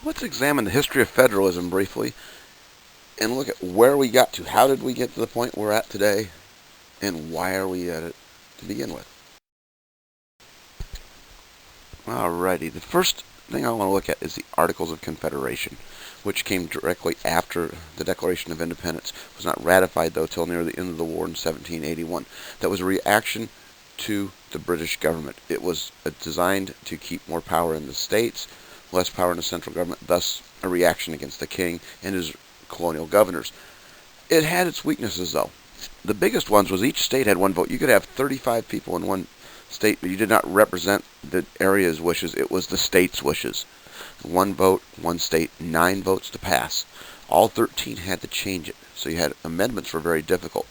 Let's examine the history of federalism briefly and look at where we got to. How did we get to the point we're at today, and why are we at it to begin with? Alrighty, the first thing I want to look at is the Articles of Confederation, which came directly after the Declaration of Independence. It was not ratified, though, till near the end of the war in 1781. That was a reaction to the British government. It was designed to keep more power in the states, less power in the central government, thus a reaction against the king and his colonial governors. It had its weaknesses, though. The biggest ones was each state had one vote. You could have 35 people in one state, but you did not represent the area's wishes. It was the state's wishes. One vote, one state, 9 votes to pass. All 13 had to change it, so you had amendments were very difficult.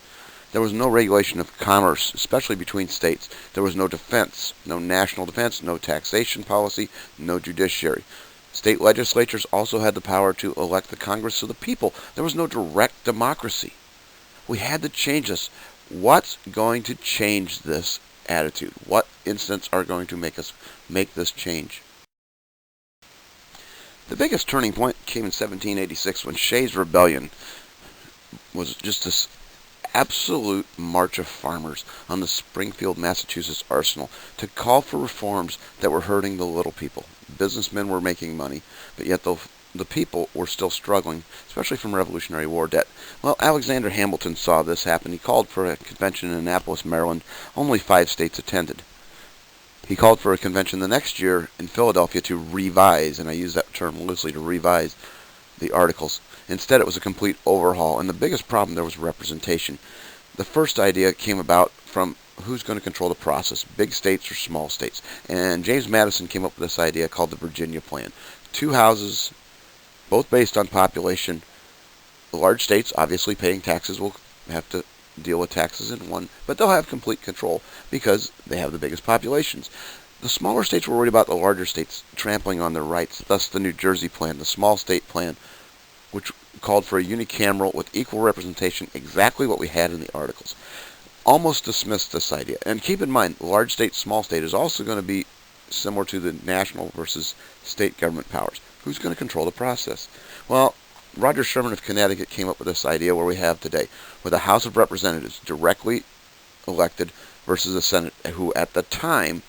There was no regulation of commerce, especially between states. There was no defense, no national defense, no taxation policy, no judiciary. State legislatures also had the power to elect the Congress of the people. There was no direct democracy. We had to change this. What's going to change this attitude? What incidents are going to make us make this change? The biggest turning point came in 1786 when Shays' Rebellion was just this absolute march of farmers on the Springfield, Massachusetts arsenal to call for reforms that were hurting the little people. Businessmen were making money, but yet the people were still struggling, especially from Revolutionary War debt. Well, Alexander Hamilton saw this happen. He called for a convention in Annapolis, Maryland. Only 5 states attended. He called for a convention the next year in Philadelphia to revise, and I use that term loosely, to revise the Articles. Instead, it was a complete overhaul, and the biggest problem there was representation. The first idea came about from who's going to control the process, big states or small states. And James Madison came up with this idea called the Virginia Plan. 2 houses, both based on population. The large states, obviously paying taxes, will have to deal with taxes in one, but they'll have complete control because they have the biggest populations. The smaller states were worried about the larger states trampling on their rights, thus the New Jersey Plan, the small state plan, which called for a unicameral with equal representation, exactly what we had in the Articles. Almost dismissed this idea. And keep in mind, large state, small state is also going to be similar to the national versus state government powers. Who's going to control the process? Well, Roger Sherman of Connecticut came up with this idea where we have today, with a House of Representatives directly elected versus a Senate, who at the time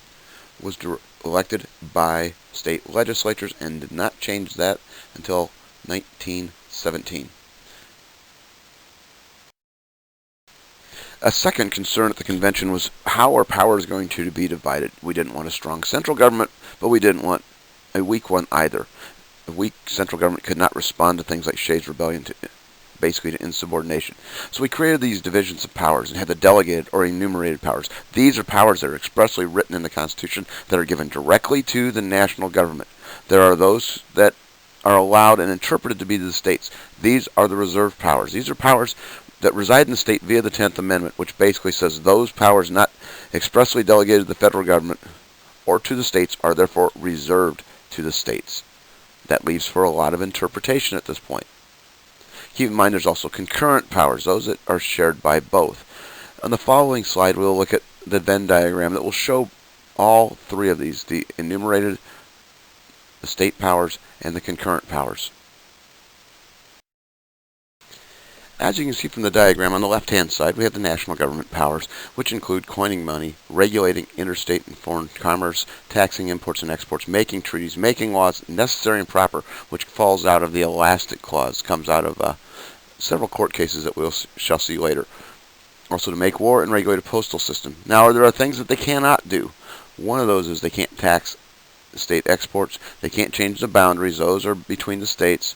was elected by state legislatures and did not change that until 1917. A second concern at the convention was how our power is going to be divided. We didn't want a strong central government, but we didn't want a weak one either. A weak central government could not respond to things like Shays' Rebellion, basically to insubordination. So we created these divisions of powers and had the delegated or enumerated powers. These are powers that are expressly written in the Constitution that are given directly to the national government. There are those that are allowed and interpreted to be the states. These are the reserved powers. These are powers that reside in the state via the 10th Amendment, which basically says those powers not expressly delegated to the federal government or to the states are therefore reserved to the states. That leaves for a lot of interpretation at this point. Keep in mind there's also concurrent powers, those that are shared by both. On the following slide, we'll look at the Venn diagram that will show all 3 of these, the enumerated, the state powers, and the concurrent powers. As you can see from the diagram, on the left-hand side, we have the national government powers, which include coining money, regulating interstate and foreign commerce, taxing imports and exports, making treaties, making laws necessary and proper, which falls out of the elastic clause, comes out of several court cases that we shall see later. Also to make war and regulate a postal system. Now, there are things that they cannot do. One of those is they can't tax state exports, they can't change the boundaries, those are between the states,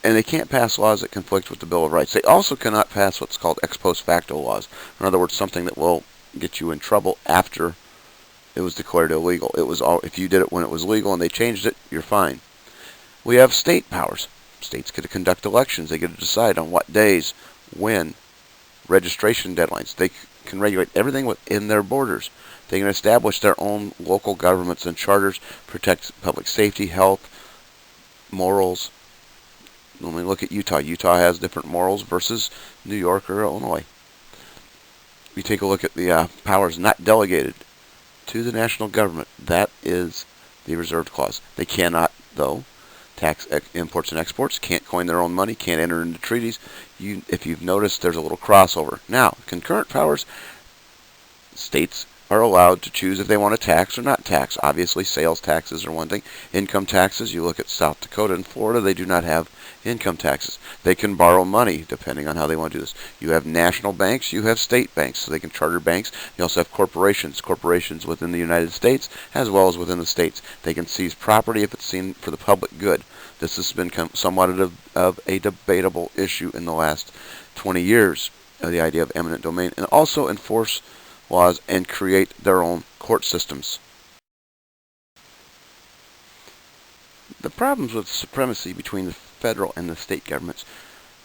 and they can't pass laws that conflict with the Bill of Rights. They also cannot pass what's called ex post facto laws. In other words, something that will get you in trouble after it was declared illegal. It was all, if you did it when it was legal and they changed it, you're fine. We have state powers. States get to conduct elections. They get to decide on what days, when, registration deadlines. They can regulate everything within their borders. They can establish their own local governments and charters, protect public safety, health, morals. When we look at Utah, Utah has different morals versus New York or Illinois. We take a look at the powers not delegated to the national government. That is the reserved clause. They cannot, though, tax imports and exports, can't coin their own money, can't enter into treaties. If you've noticed, there's a little crossover. Now, concurrent powers, states are allowed to choose if they want to tax or not tax. Obviously, sales taxes are one thing. Income taxes, you look at South Dakota and Florida, they do not have income taxes. They can borrow money depending on how they want to do this. You have national banks, you have state banks, so they can charter banks. You also have corporations within the United States as well as within the states. They can seize property if it's seen for the public good. This has been somewhat of a debatable issue in the last 20 years, the idea of eminent domain, and also enforce laws and create their own court systems. The problems with supremacy between the federal and the state governments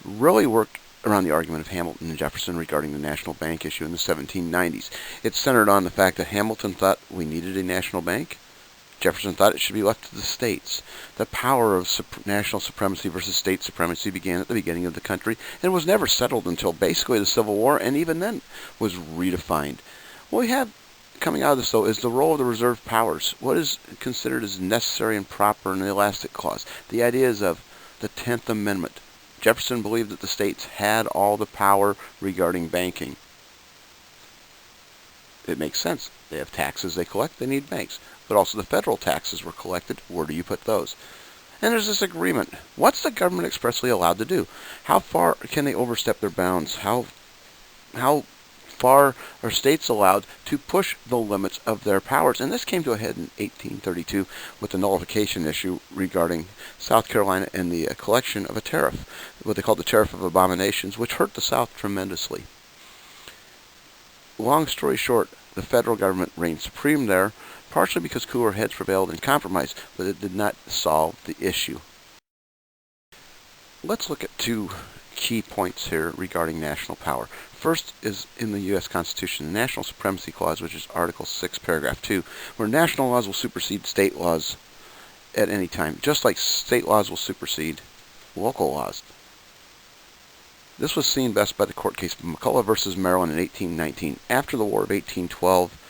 really work around the argument of Hamilton and Jefferson regarding the national bank issue in the 1790s. It's centered on the fact that Hamilton thought we needed a national bank. Jefferson thought it should be left to the states. The power of national supremacy versus state supremacy began at the beginning of the country and was never settled until basically the Civil War, and even then was redefined. What we have coming out of this, though, is the role of the reserved powers. What is considered as necessary and proper in the elastic clause? The ideas of the 10th Amendment. Jefferson believed that the states had all the power regarding banking. It makes sense. They have taxes they collect, they need banks. But also the federal taxes were collected. Where do you put those? And there's this agreement. What's the government expressly allowed to do? How far can they overstep their bounds? How far are states allowed to push the limits of their powers? And this came to a head in 1832 with the nullification issue regarding South Carolina and the collection of a tariff, what they called the Tariff of Abominations, which hurt the South tremendously. Long story short, the federal government reigned supreme there, partially because cooler heads prevailed in compromise, but it did not solve the issue. Let's look at two key points here regarding national power. First is in the U.S. Constitution, the National Supremacy Clause, which is Article 6, Paragraph 2, where national laws will supersede state laws at any time, just like state laws will supersede local laws. This was seen best by the court case of McCulloch versus Maryland in 1819. After the War of 1812,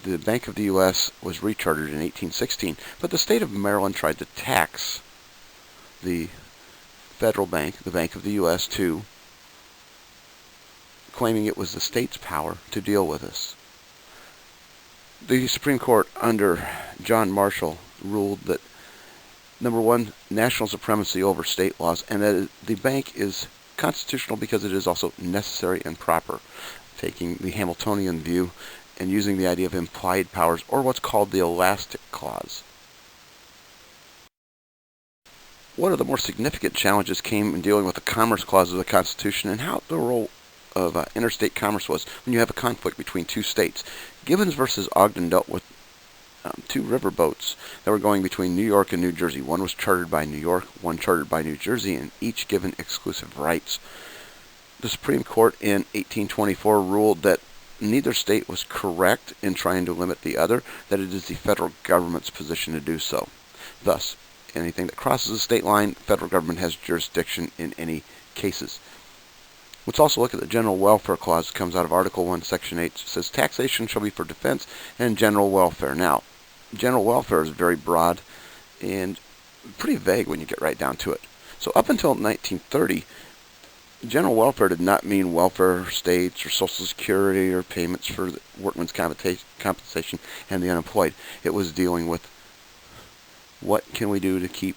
the Bank of the U.S. was rechartered in 1816, but the state of Maryland tried to tax the federal bank, the Bank of the U.S., too, claiming it was the state's power to deal with this. The Supreme Court, under John Marshall, ruled that, number one, national supremacy over state laws, and that the bank is constitutional because it is also necessary and proper, taking the Hamiltonian view and using the idea of implied powers, or what's called the elastic clause. One of the more significant challenges came in dealing with the Commerce Clause of the Constitution and how the role of interstate commerce was when you have a conflict between two states. Gibbons versus Ogden dealt with two river boats that were going between New York and New Jersey. One was chartered by New York, one chartered by New Jersey, and each given exclusive rights. The Supreme Court in 1824 ruled that neither state was correct in trying to limit the other, that it is the federal government's position to do so. Thus, anything that crosses the state line, the federal government has jurisdiction in any cases. Let's also look at the General Welfare Clause that comes out of Article 1, Section 8. It says taxation shall be for defense and general welfare. Now, general welfare is very broad and pretty vague when you get right down to it. So up until 1930, general welfare did not mean welfare states or Social Security or payments for the workman's compensation and the unemployed. It was dealing with what can we do to keep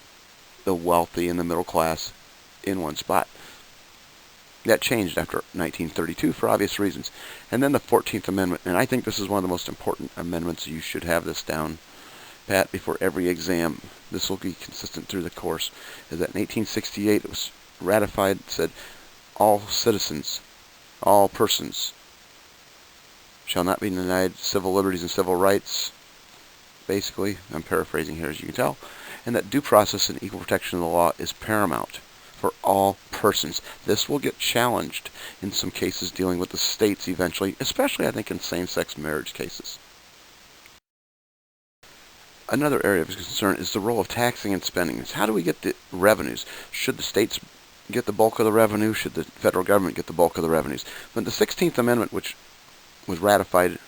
the wealthy and the middle class in one spot. That changed after 1932 for obvious reasons. And then the 14th Amendment, and I think this is one of the most important amendments. You should have this down pat before every exam. This will be consistent through the course. Is that in 1868 it was ratified, said all citizens, all persons shall not be denied civil liberties and civil rights. Basically, I'm paraphrasing here as you can tell, and that due process and equal protection of the law is paramount for all persons. This will get challenged in some cases dealing with the states eventually, especially I think in same-sex marriage cases. Another area of concern is the role of taxing and spending. How do we get the revenues? Should the states get the bulk of the revenue? Should the federal government get the bulk of the revenues? But the 16th Amendment, which was ratified,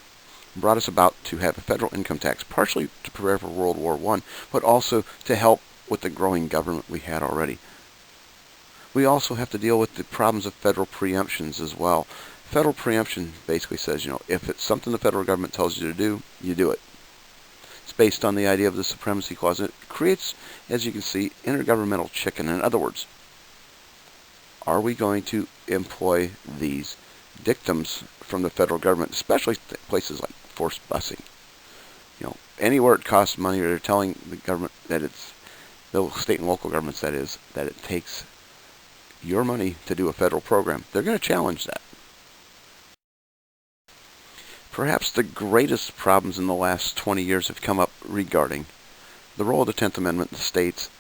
brought us about to have a federal income tax, partially to prepare for World War I, but also to help with the growing government we had already. We also have to deal with the problems of federal preemptions as well. Federal preemption basically says, if it's something the federal government tells you to do, you do it. It's based on the idea of the supremacy clause. It creates, as you can see, intergovernmental chicken. In other words, are we going to employ these dictums from the federal government, especially places like forced busing? Anywhere it costs money, or they're telling the government that it's, the state and local governments that is, that it takes your money to do a federal program. They're going to challenge that. Perhaps the greatest problems in the last 20 years have come up regarding the role of the 10th Amendment in the states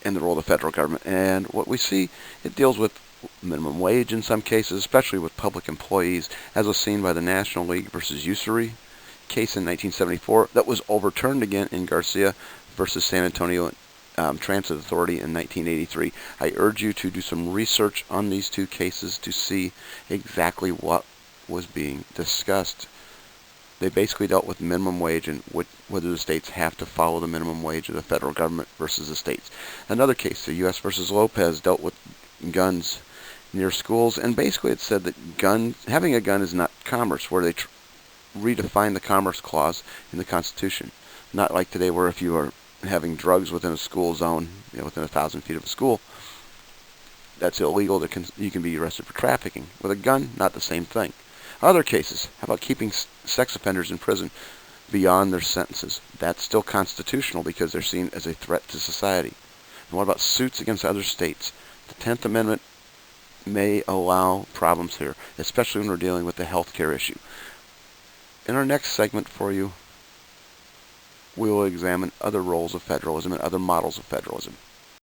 and the role of the federal government. And what we see, it deals with minimum wage in some cases, especially with public employees, as was seen by the National League versus Usury case in 1974 that was overturned again in Garcia versus San Antonio Transit Authority in 1983. I urge you to do some research on these two cases to see exactly what was being discussed. They basically dealt with minimum wage and whether the states have to follow the minimum wage of the federal government versus the states. Another case, the U.S. versus Lopez, dealt with guns near schools, and basically it said that having a gun is not commerce, where they redefine the commerce clause in the Constitution. Not like today, where if you are having drugs within a school zone, within 1,000 feet of a school, that's illegal. You can be arrested for trafficking. With a gun, not the same thing. Other cases, how about keeping sex offenders in prison beyond their sentences? That's still constitutional because they're seen as a threat to society. And what about suits against other states? The 10th Amendment may allow problems here, especially when we're dealing with the health care issue. In our next segment for you, we will examine other roles of federalism and other models of federalism.